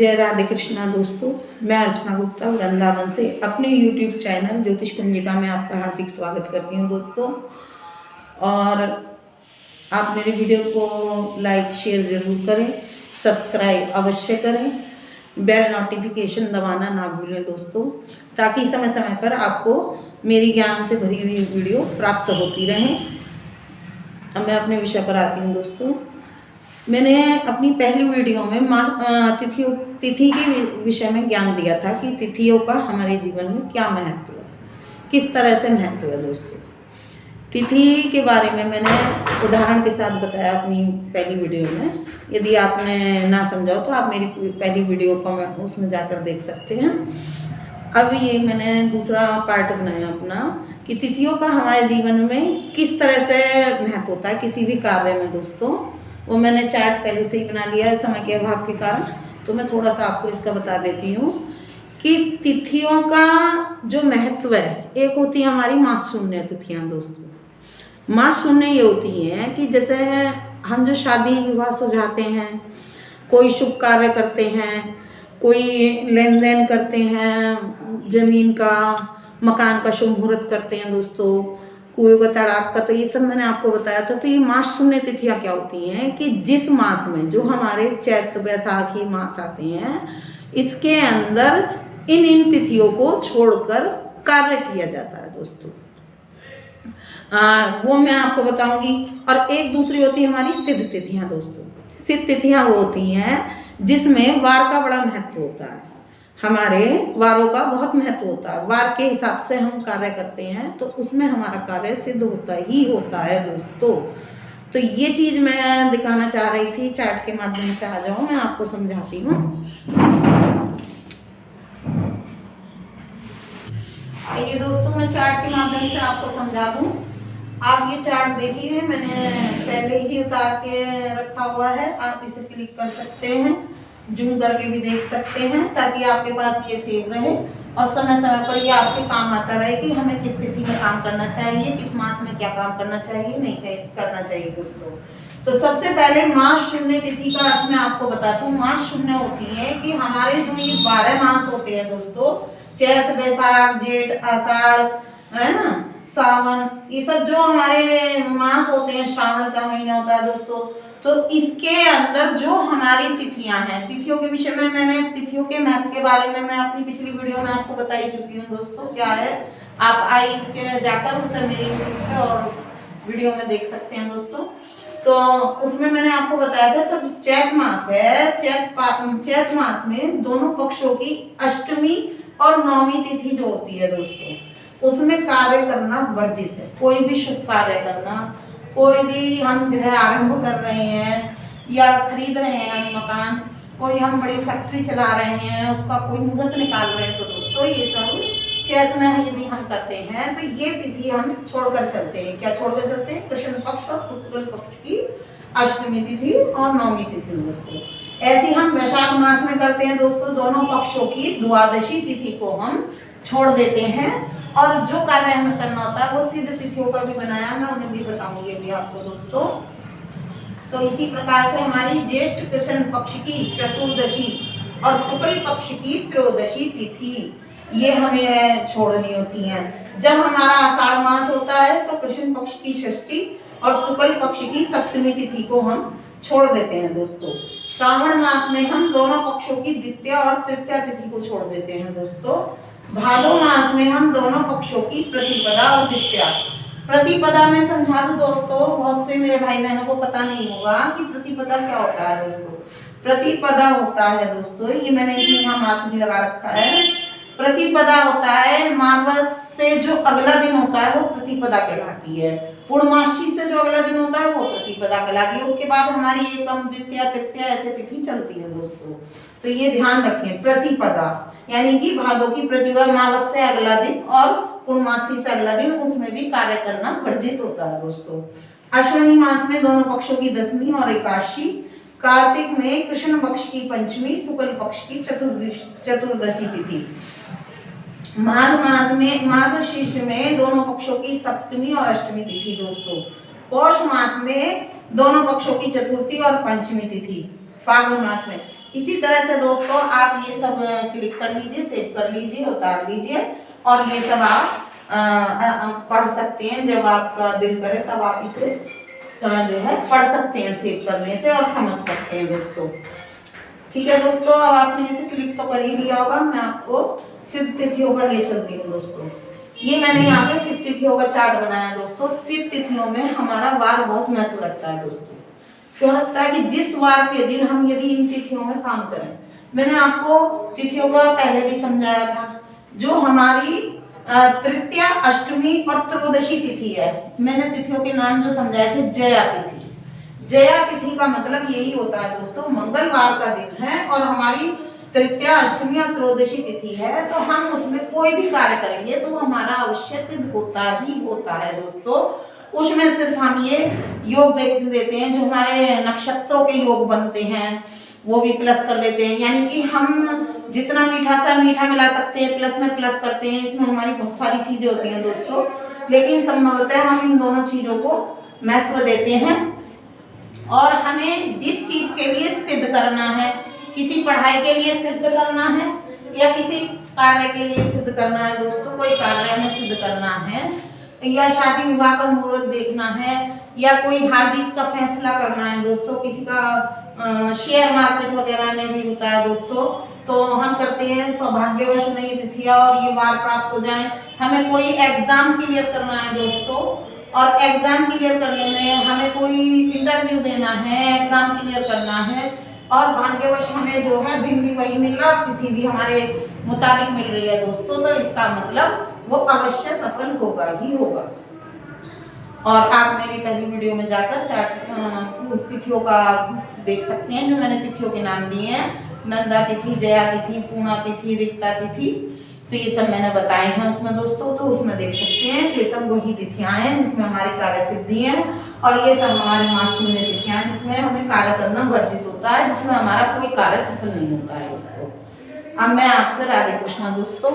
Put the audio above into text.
जय राधे कृष्णा दोस्तों, मैं अर्चना गुप्ता वृंदावन से अपने YouTube चैनल ज्योतिष कुंजिका में आपका हार्दिक स्वागत करती हूँ दोस्तों। और आप मेरे वीडियो को लाइक शेयर ज़रूर करें, सब्सक्राइब अवश्य करें, बेल नोटिफिकेशन दबाना ना भूलें दोस्तों, ताकि समय समय पर आपको मेरी ज्ञान से भरी हुई वीडियो प्राप्त होती रहें। अब मैं अपने विषय पर आती हूँ दोस्तों। मैंने अपनी पहली वीडियो में तिथि के विषय में ज्ञान दिया था कि तिथियों का हमारे जीवन में क्या महत्व है, किस तरह से महत्व है दोस्तों। तिथि के बारे में मैंने उदाहरण के साथ बताया अपनी पहली वीडियो में। यदि आपने ना समझा हो तो आप मेरी पहली वीडियो को उसमें जाकर देख सकते हैं। अब ये मैंने दूसरा पार्ट बनाया अपना कि तिथियों का हमारे जीवन में किस तरह से महत्व होता है किसी भी कार्य में दोस्तों। वो मैंने चार्ट पहले से ही बना लिया है समय के अभाव के कारण, तो मैं थोड़ा सा आपको इसका बता देती हूँ कि तिथियों का जो महत्व है। एक होती है हमारी मास शून्य तिथियाँ दोस्तों। मास शून्य ये होती हैं कि जैसे हम जो शादी विवाह सुझाते हैं, कोई शुभ कार्य करते हैं, कोई लेन देन करते हैं, जमीन का मकान का शुभ मुहूर्त करते हैं दोस्तों, कुएं का तड़ाक का, तो ये सब मैंने आपको बताया था। तो ये मास शून्य तिथियाँ क्या होती हैं कि जिस मास में जो हमारे चैत्र बैसाखी मास आते हैं, इसके अंदर इन तिथियों को छोड़कर कार्य किया जाता है दोस्तों। वो मैं आपको बताऊंगी। और एक दूसरी होती है हमारी सिद्ध तिथियाँ दोस्तों। सिद्ध तिथियाँ वो होती हैं जिसमें वार का बड़ा महत्व होता है। हमारे वारों का बहुत महत्व होता है। वार के हिसाब से हम कार्य करते हैं तो उसमें हमारा कार्य सिद्ध होता ही होता है दोस्तों। तो ये चीज़ मैं दिखाना चाह रही थी। चार्ट के माध्यम से आ जाओ, मैं आपको समझाती हूँ। ये दोस्तों मैं चार्ट के माध्यम से आपको समझा दूँ। आप ये चार्ट देखिए, मैंने पहले ही उतार के रखा हुआ है। आप इसे क्लिक कर सकते हैं, जूम करके भी देख सकते हैं, ताकि आपके पास ये सेव रहे और समय समय पर ये आपके काम आता रहे कि हमें किस तिथि में काम करना चाहिए, किस मास में क्या काम करना चाहिए, नहीं करना चाहिए दोस्तों। तो सबसे पहले मास शून्य तिथि का अर्थ मैं आपको बताता हूँ। मास शून्य होती है कि हमारे जो ये 12 मास होते हैं दोस्तों, चैत बैसाख जेठ आषाढ़ है ना, सावन, ये सब जो हमारे मास होते हैं, श्रावण का महीना होता है दोस्तों। तो इसके अंदर जो हमारी तिथियां हैं, तिथियों के विषय में मैंने तिथियों के महत्व के बारे में मैं अपनी पिछली वीडियो में आपको बता ही चुकी हूँ दोस्तों। क्या है, आप आई के जाकर उसे मेरी यूट्यूब पे और वीडियो में देख सकते हैं दोस्तों। तो उसमें मैंने आपको बताया था। तो चैत मास है, चैत मास में दोनों पक्षों की अष्टमी और नौमी तिथि जो होती है दोस्तों, उसमें कार्य करना वर्जित है। कोई भी शुभ कार्य करना, कोई भी हम गृह आरंभ कर रहे हैं या खरीद रहे हैं मकान, कोई हम बड़ी फैक्ट्री चला रहे हैं, उसका कोई मुहूर्त निकाल रहे हैं, तो दोस्तों ये सब चैत में यदि हम करते हैं तो ये तिथि हम छोड़कर चलते हैं। क्या छोड़कर चलते हैं? कृष्ण पक्ष और शुक्ल पक्ष की अष्टमी तिथि और नौमी तिथि दोस्तों। ऐसे हम वैशाख मास में करते हैं दोस्तों, दोनों पक्षों की द्वादशी तिथि को हम छोड़ देते हैं। और जो कार्य हमें करना होता है वो सिद्ध तिथियों का भी बनाया, मैं उन्हें भी बताऊंगी अभी आपको दोस्तों। तो इसी प्रकार से हमारी ज्येष्ठ कृष्ण पक्ष की चतुर्दशी और शुक्ल पक्ष की त्रयोदशी तिथि ये हमें छोड़नी होती हैं। जब हमारा आषाढ़ मास होता है तो कृष्ण पक्ष की षष्ठी और शुक्ल पक्ष की सप्तमी तिथि को हम छोड़ देते हैं दोस्तों। श्रावण मास में हम दोनों पक्षों की द्वितीय और तृतीय तिथि को छोड़ देते हैं दोस्तों। भादो मास में हम दोनों पक्षों की प्रतिपदा और द्वितीया। प्रतिपदा में समझा दूं दोस्तों, बहुत से मेरे भाई बहनों को पता नहीं होगा कि प्रतिपदा क्या होता है दोस्तों। प्रतिपदा होता है दोस्तों, ये मैंने इसमें यहाँ मार्क भी लगा रखा है। प्रतिपदा होता है माघ से जो अगला दिन होता है वो प्रतिपदा कहलाती है। पूर्णमासी से जो अगला दिन होता है वो प्रतिपदा कहलाती है। उसके बाद हमारी एकम द्वितीया तृतीया ऐसे तिथि चलती है दोस्तों। तो ये ध्यान रखें, प्रतिपदा यानी कि भादों की प्रतिपदा मावस से अगला दिन और पूर्णमासी से अगला दिन, उसमें भी कार्य करना वर्जित होता है दोस्तों। अश्विनी मास में दोनों पक्षों की दसवीं और एकादशी, कार्तिक में कृष्ण पक्ष की पंचमी, शुक्ल पक्ष की चतुर्दशी तिथि, माघ मास में माघ शीर्ष में दोनों पक्षों की सप्तमी और अष्टमी तिथि दोस्तों। पौष मास में दोनों पक्षों की चतुर्थी और पंचमी तिथि, फागुन मास में इसी तरह से दोस्तों आप ये सब क्लिक कर लीजिए, सेव कर लीजिए, उतार लीजिए और ये सब आप पढ़ सकते हैं। जब आपका दिल करे तब आप इसे जो है पढ़ सकते हैं सेव करने से और समझ सकते हैं दोस्तों। ठीक है दोस्तों, अब आपने इसे क्लिक तो कर ही लिया होगा। मैं आपको सिद्ध तिथियों पर ले चलती हूँ दोस्तों। ये मैंने यहाँ पे सिद्ध तिथियों का चार्ट बनाया है दोस्तों। सिद्ध तिथियों में हमारा वार बहुत महत्व रखता है दोस्तों। क्यों रखता है कि जिस वार के दिन हम यदि इन तिथियों में काम करें, मैंने आपको तिथियों का पहले भी समझाया था। जो हमारी तृतीया, अष्टमी और त्रयोदशी तिथि है, मैंने तिथियों के नाम जो समझाए थे, जया तिथि। जया तिथि का मतलब यही होता है दोस्तों, मंगलवार का दिन है और हमारी तृतीया, अष्टमी और त्रयोदशी तिथि है, तो हम उसमें कोई भी कार्य करेंगे तो हमारा अवश्य सिद्ध होता ही होता है दोस्तों। उसमें सिर्फ हम ये योग देख देते हैं, जो हमारे नक्षत्रों के योग बनते हैं वो भी प्लस कर लेते हैं। यानी कि हम जितना मीठा सा मीठा मिला सकते हैं, प्लस में प्लस करते हैं। इसमें हमारी बहुत सारी चीजें होती हैं दोस्तों, लेकिन संभवतः हम इन दोनों चीजों को महत्व देते हैं। और हमें जिस चीज के लिए सिद्ध करना है, किसी पढ़ाई के लिए सिद्ध करना है या किसी कार्य के लिए सिद्ध करना है दोस्तों, कोई कार्य में सिद्ध करना है या शादी विवाह का मुहूर्त देखना है या कोई हार जीत का फैसला करना है दोस्तों, किसी का शेयर मार्केट वगैरह में भी होता है दोस्तों, तो हम करते हैं सौभाग्यवश में ये तिथियां और ये वार प्राप्त हो जाए। हमें कोई एग्जाम क्लियर करना है दोस्तों, और एग्जाम क्लियर करने में हमें कोई इंटरव्यू देना है, एग्जाम क्लियर करना है और भाग्यवश हमें जो है दिन भी वही मिल रहा, तिथि भी हमारे मुताबिक मिल रही है दोस्तों, तो इसका मतलब वो अवश्य सफल होगा ही होगा। और आप मेरी पहली वीडियो में जाकर चार्ट तिथियों का देख सकते हैं, जो मैंने तिथियों के नाम दिए हैं, नंदा तिथि, जया तिथि, पूर्णा तिथि, रिक्ता तिथि, तो ये सब मैंने बताए हैं उसमें दोस्तों। तो उसमें देख सकते हैं ये सब वही तिथियां हैं जिसमें हमारी कार्य सिद्धि है, और ये सब हमारी माँ शून्य तिथियां हैं जिसमें हमें कार्य करना वर्जित होता है, जिसमें हमारा कोई कार्य सफल नहीं होता है दोस्तों। अब मैं आपसे राधे कृष्णा दोस्तों।